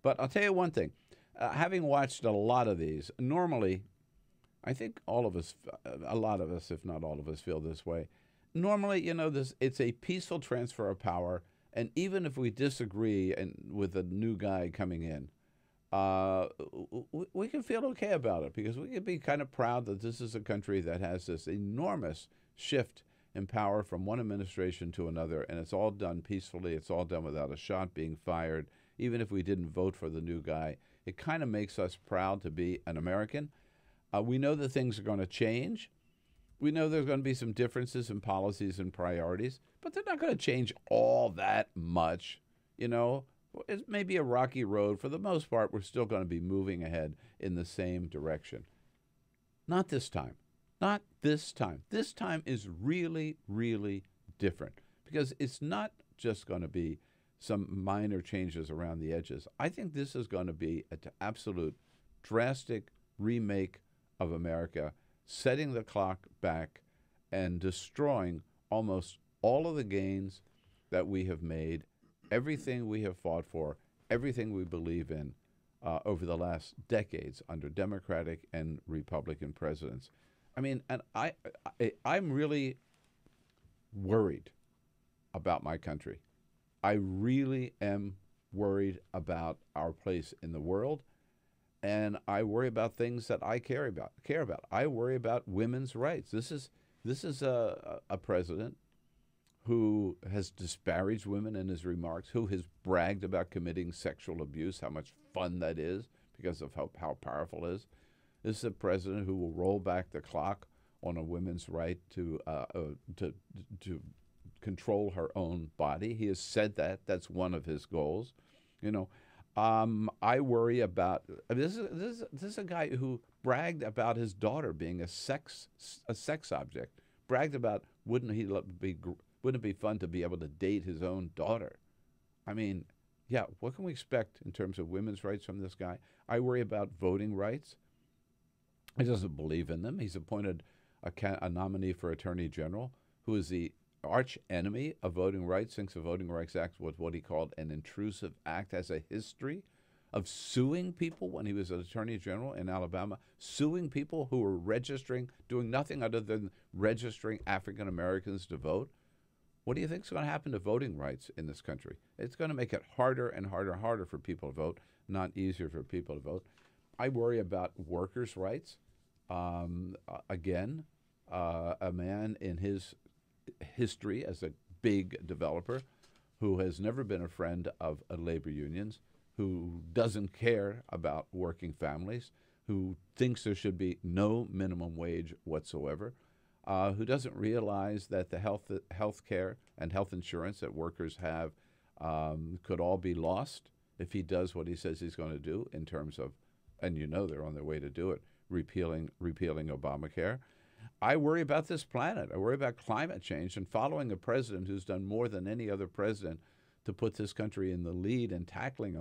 But I'll tell you one thing. Having watched a lot of these, normally, I think all of us, a lot of us, if not all of us, feel this way. Normally, it's a peaceful transfer of power, and even if we disagree with a new guy coming in, we can feel okay about it because we can be kind of proud that this is a country that has this enormous shift in power from one administration to another, and it's all done peacefully. It's all done without a shot being fired. Even if we didn't vote for the new guy, it kind of makes us proud to be an American. We know that things are going to change. We know there's going to be some differences in policies and priorities, but they're not going to change all that much. It may be a rocky road. For the most part, we're still going to be moving ahead in the same direction. Not this time. Not this time. This time is really, really different because it's not just going to be some minor changes around the edges. I think this is going to be an absolute drastic remake of America, setting the clock back and destroying almost all of the gains that we have made, everything we have fought for, everything we believe in over the last decades under Democratic and Republican presidents. I mean, and I'm really worried about my country. I really am worried about our place in the world, and I worry about things that I care about. I worry about women's rights. This is a president who has disparaged women in his remarks, who has bragged about committing sexual abuse, how much fun that is because of how powerful it is. This is a president who will roll back the clock on a woman's right to control her own body. He has said that. That's one of his goals. I worry about this is a guy who bragged about his daughter being a sex object. Bragged about wouldn't it be fun to be able to date his own daughter? I mean, yeah. What can we expect in terms of women's rights from this guy? I worry about voting rights. He doesn't believe in them. He's appointed a nominee for Attorney General who is the arch enemy of voting rights, thinks the Voting Rights Act was what he called an intrusive act, has a history of suing people when he was an Attorney General in Alabama, suing people who were registering, doing nothing other than registering African Americans to vote. What do you think is going to happen to voting rights in this country? It's going to make it harder and harder for people to vote, not easier for people to vote. I worry about workers' rights. Again, a man in his history as a big developer who has never been a friend of labor unions, who doesn't care about working families, who thinks there should be no minimum wage whatsoever, who doesn't realize that the health care and health insurance that workers have could all be lost if he does what he says he's going to do in terms of, and they're on their way to do it, repealing Obamacare. I worry about this planet. I worry about climate change and following a president who's done more than any other president to put this country in the lead in tackling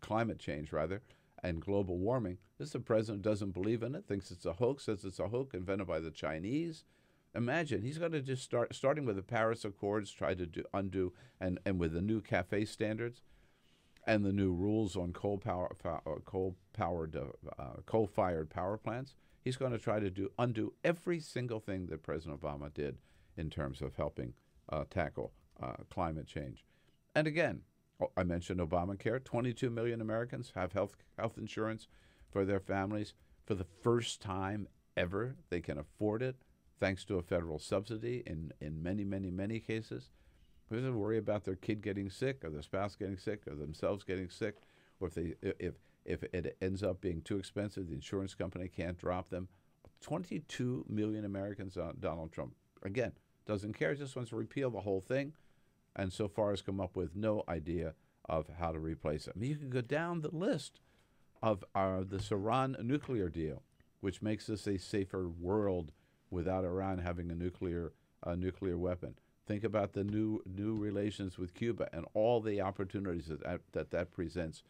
climate change, and global warming. This is a president who doesn't believe in it, thinks it's a hoax, says it's a hoax invented by the Chinese. Imagine, he's going to just starting with the Paris Accords, try to undo, and with the new CAFE standards and the new rules on coal-fired power plants. He's going to try to undo every single thing that President Obama did in terms of helping tackle climate change. And again, I mentioned Obamacare. 22 million Americans have health insurance for their families. For the first time ever, they can afford it thanks to a federal subsidy in many cases. They don't worry about their kid getting sick or their spouse getting sick or themselves getting sick, or if it ends up being too expensive, the insurance company can't drop them. 22 million Americans, Donald Trump, again, doesn't care, just wants to repeal the whole thing, and so far has come up with no idea of how to replace it. I mean, you can go down the list of this Iran nuclear deal, which makes this a safer world without Iran having a nuclear weapon. Think about the new relations with Cuba and all the opportunities that presents,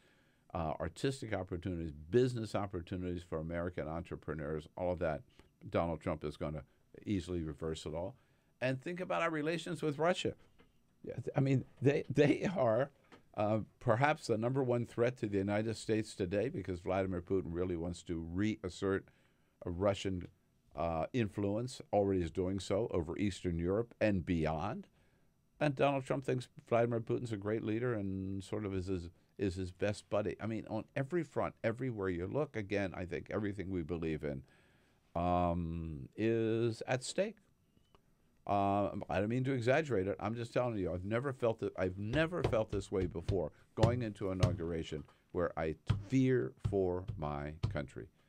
artistic opportunities, business opportunities for American entrepreneurs, all of that. Donald Trump is going to easily reverse it all. And think about our relations with Russia. Yeah, I mean, they are Perhaps the number one threat to the United States today, because Vladimir Putin really wants to reassert a Russian influence, already is doing so over Eastern Europe and beyond. And Donald Trump thinks Vladimir Putin's a great leader and sort of is his best buddy. I mean, on every front, everywhere you look, again, I think everything we believe in is at stake. I don't mean to exaggerate it. I'm just telling you, I've never felt it. I've never felt this way before going into inauguration, where I fear for my country.